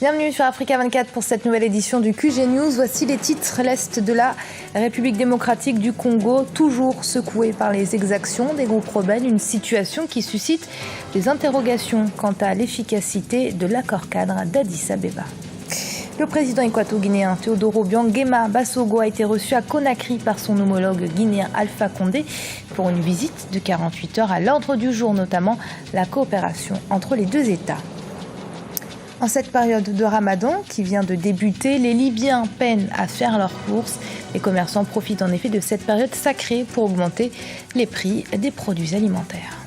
Bienvenue sur Africa 24 pour cette nouvelle édition du QG News. Voici les titres. L'Est de la République démocratique du Congo, toujours secoué par les exactions des groupes rebelles. Une situation qui suscite des interrogations quant à l'efficacité de l'accord cadre d'Addis Abeba. Le président équato-guinéen Teodoro Obiang Basogo a été reçu à Conakry par son homologue guinéen Alpha Condé pour une visite de 48 heures à l'ordre du jour, notamment la coopération entre les deux États. En cette période de Ramadan qui vient de débuter, les Libyens peinent à faire leurs courses. Les commerçants profitent en effet de cette période sacrée pour augmenter les prix des produits alimentaires.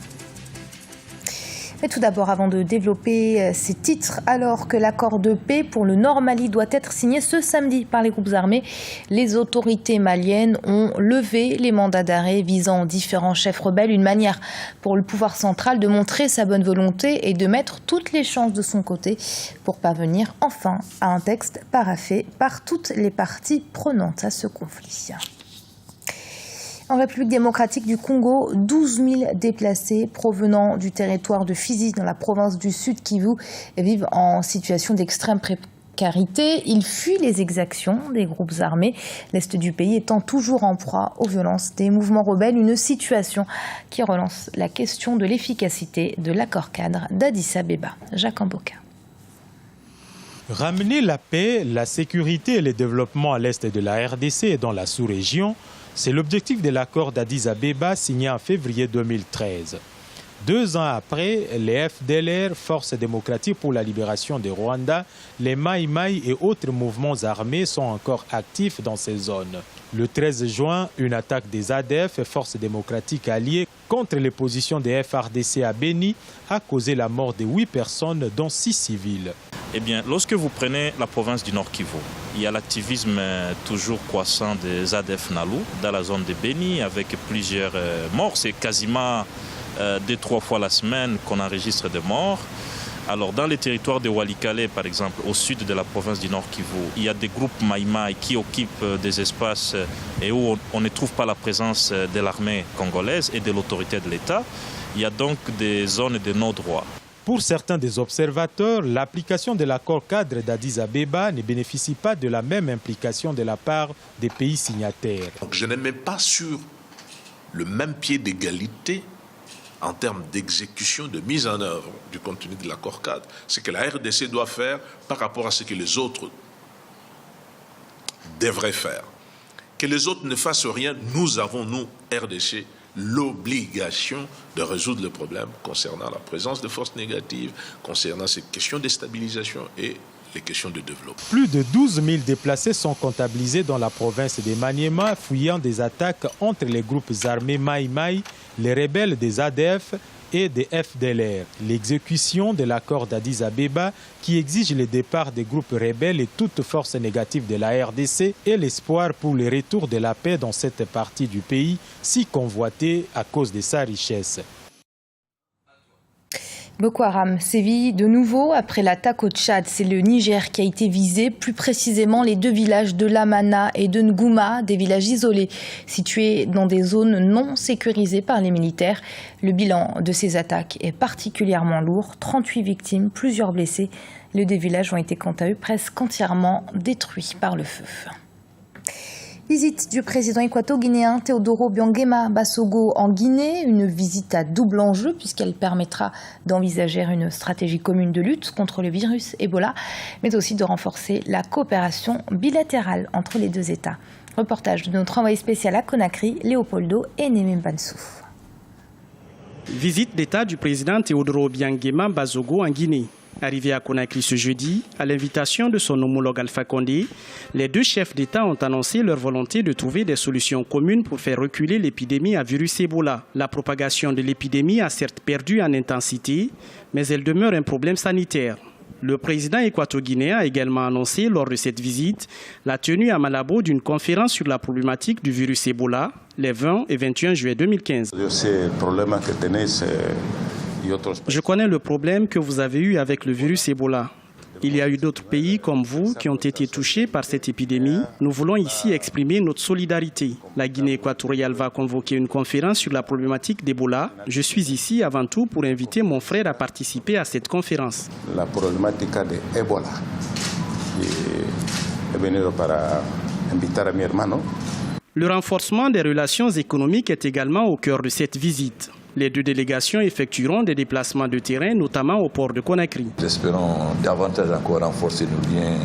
Mais tout d'abord, avant de développer ces titres, alors que l'accord de paix pour le Nord Mali doit être signé ce samedi par les groupes armés, les autorités maliennes ont levé les mandats d'arrêt visant différents chefs rebelles, une manière pour le pouvoir central de montrer sa bonne volonté et de mettre toutes les chances de son côté pour parvenir enfin à un texte paraphé par toutes les parties prenantes à ce conflit. En République démocratique du Congo, 12 000 déplacés provenant du territoire de Fizi dans la province du Sud Kivu vivent en situation d'extrême précarité. Ils fuient les exactions des groupes armés, l'Est du pays étant toujours en proie aux violences des mouvements rebelles. Une situation qui relance la question de l'efficacité de l'accord cadre d'Addis Abeba. Jacques Amboka. Ramener la paix, la sécurité et le développement à l'Est de la RDC et dans la sous-région, c'est l'objectif de l'accord d'Addis Abeba signé en février 2013. 2 ans après, les FDLR, Forces démocratiques pour la libération du Rwanda, les Mai Mai et autres mouvements armés sont encore actifs dans ces zones. Le 13 juin, une attaque des ADF, Forces démocratiques alliées, contre les positions des FARDC à Beni a causé la mort de 8 personnes, dont 6 civils. Eh bien, lorsque vous prenez la province du Nord Kivu, il y a l'activisme toujours croissant des ADF Nalu dans la zone de Beni avec plusieurs morts. C'est quasiment 2-3 fois la semaine qu'on enregistre des morts. Alors, dans les territoires de Walikale, par exemple, au sud de la province du Nord Kivu, il y a des groupes Maïmaï qui occupent des espaces et où on ne trouve pas la présence de l'armée congolaise et de l'autorité de l'État. Il y a donc des zones de non-droit. Pour certains des observateurs, l'application de l'accord cadre d'Addis Abeba ne bénéficie pas de la même implication de la part des pays signataires. Donc je n'ai même pas sur le même pied d'égalité en termes d'exécution, de mise en œuvre du contenu de l'accord cadre. Ce que la RDC doit faire par rapport à ce que les autres devraient faire. Que les autres ne fassent rien, nous avons, nous, RDC, l'obligation de résoudre le problème concernant la présence de forces négatives, concernant ces questions de stabilisation et les questions de développement. Plus de 12 000 déplacés sont comptabilisés dans la province de Maniema, fuyant des attaques entre les groupes armés Mai Mai, les rebelles des ADF et des FDLR. L'exécution de l'accord d'Addis Abeba qui exige le départ des groupes rebelles et toute force négative de la RDC et l'espoir pour le retour de la paix dans cette partie du pays si convoitée à cause de sa richesse. Boko Haram sévit de nouveau après l'attaque au Tchad. C'est le Niger qui a été visé, plus précisément les 2 villages de Lamana et de Ngouma, des villages isolés situés dans des zones non sécurisées par les militaires. Le bilan de ces attaques est particulièrement lourd, 38 victimes, plusieurs blessés. Les 2 villages ont été quant à eux presque entièrement détruits par le feu. Visite du président équato-guinéen Teodoro Obiang Basogo en Guinée, une visite à double enjeu puisqu'elle permettra d'envisager une stratégie commune de lutte contre le virus Ebola, mais aussi de renforcer la coopération bilatérale entre les deux États. Reportage de notre envoyé spécial à Conakry, Léopoldo et Némé Bansou. Visite d'État du président Teodoro Obiang Basogo en Guinée. Arrivé à Conakry ce jeudi, à l'invitation de son homologue Alpha Condé, les 2 chefs d'État ont annoncé leur volonté de trouver des solutions communes pour faire reculer l'épidémie à virus Ebola. La propagation de l'épidémie a certes perdu en intensité, mais elle demeure un problème sanitaire. Le président équato-guinéen a également annoncé lors de cette visite la tenue à Malabo d'une conférence sur la problématique du virus Ebola les 20 et 21 juillet 2015. Je connais le problème que vous avez eu avec le virus Ebola. Il y a eu d'autres pays comme vous qui ont été touchés par cette épidémie. Nous voulons ici exprimer notre solidarité. La Guinée équatoriale va convoquer une conférence sur la problématique d'Ebola. Je suis ici avant tout pour inviter mon frère à participer à cette conférence. La problématique d'Ebola. He venido para invitar a mi hermano. Le renforcement des relations économiques est également au cœur de cette visite. Les deux délégations effectueront des déplacements de terrain, notamment au port de Conakry. Nous espérons davantage encore renforcer nos liens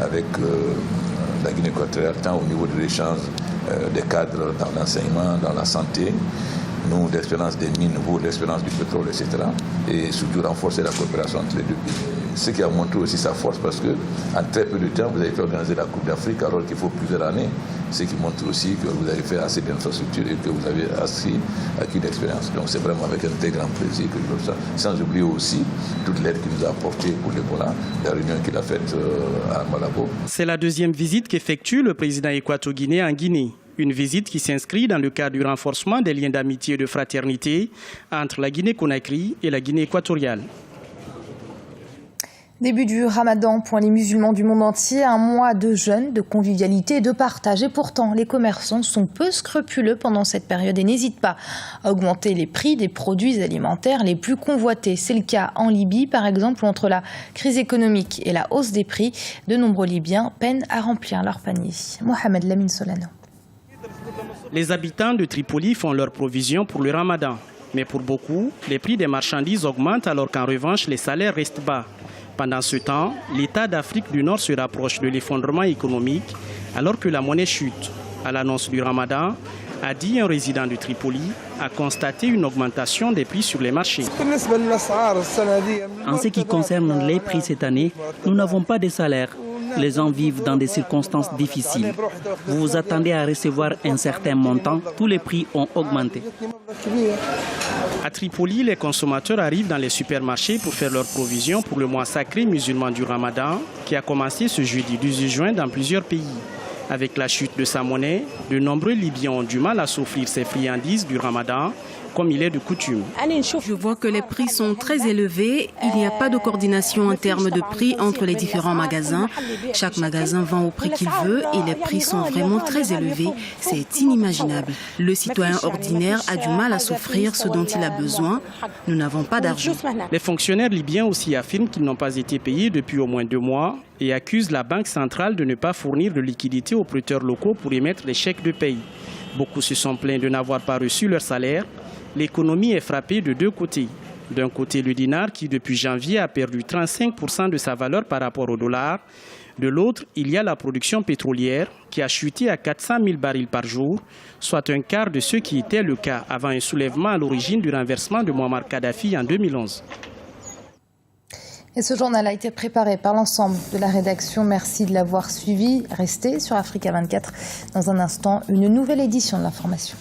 avec la Guinée équatoriale, tant au niveau de l'échange des cadres dans l'enseignement, dans la santé, nous, l'expérience des mines, vous, l'expérience du pétrole, etc. Et surtout renforcer la coopération entre les deux pays. Ce qui a montré aussi sa force parce qu'en très peu de temps, vous avez fait organiser la Coupe d'Afrique alors qu'il faut plusieurs années. Ce qui montre aussi que vous avez fait assez d'infrastructures et que vous avez acquis l'expérience. Donc c'est vraiment avec un très grand plaisir que je le sens. Sans oublier aussi toute l'aide qu'il nous a apportée pour l'Ebola, la réunion qu'il a faite à Malabo. C'est la deuxième visite qu'effectue le président équato-guinéen en Guinée. Une visite qui s'inscrit dans le cadre du renforcement des liens d'amitié et de fraternité entre la Guinée-Conakry et la Guinée équatoriale. Début du Ramadan pour les musulmans du monde entier, un mois de jeûne, de convivialité et de partage. Et pourtant, les commerçants sont peu scrupuleux pendant cette période et n'hésitent pas à augmenter les prix des produits alimentaires les plus convoités. C'est le cas en Libye, par exemple, où entre la crise économique et la hausse des prix, de nombreux Libyens peinent à remplir leur panier. Mohamed Lamine Solano. Les habitants de Tripoli font leurs provisions pour le Ramadan. Mais pour beaucoup, les prix des marchandises augmentent alors qu'en revanche, les salaires restent bas. Pendant ce temps, l'État d'Afrique du Nord se rapproche de l'effondrement économique alors que la monnaie chute. À l'annonce du Ramadan, Adi, un résident de Tripoli, a constaté une augmentation des prix sur les marchés. En ce qui concerne les prix cette année, nous n'avons pas de salaire. Les gens vivent dans des circonstances difficiles. Vous vous attendez à recevoir un certain montant, tous les prix ont augmenté. À Tripoli, les consommateurs arrivent dans les supermarchés pour faire leurs provisions pour le mois sacré musulman du Ramadan, qui a commencé ce jeudi 18 juin dans plusieurs pays. Avec la chute de sa monnaie, de nombreux Libyens ont du mal à s'offrir ces friandises du Ramadan, comme il est de coutume. Je vois que les prix sont très élevés. Il n'y a pas de coordination en termes de prix entre les différents magasins. Chaque magasin vend au prix qu'il veut et les prix sont vraiment très élevés. C'est inimaginable. Le citoyen ordinaire a du mal à s'offrir ce dont il a besoin. Nous n'avons pas d'argent. Les fonctionnaires libyens aussi affirment qu'ils n'ont pas été payés depuis au moins 2 mois et accusent la Banque centrale de ne pas fournir de liquidités aux prêteurs locaux pour émettre les chèques de paye. Beaucoup se sont plaints de n'avoir pas reçu leur salaire. L'économie est frappée de deux côtés. D'un côté, le dinar qui, depuis janvier, a perdu 35% de sa valeur par rapport au dollar. De l'autre, il y a la production pétrolière qui a chuté à 400 000 barils par jour, soit un quart de ce qui était le cas avant un soulèvement à l'origine du renversement de Muammar Kadhafi en 2011. Et ce journal a été préparé par l'ensemble de la rédaction. Merci de l'avoir suivi. Restez sur Africa 24. Dans un instant, une nouvelle édition de l'information.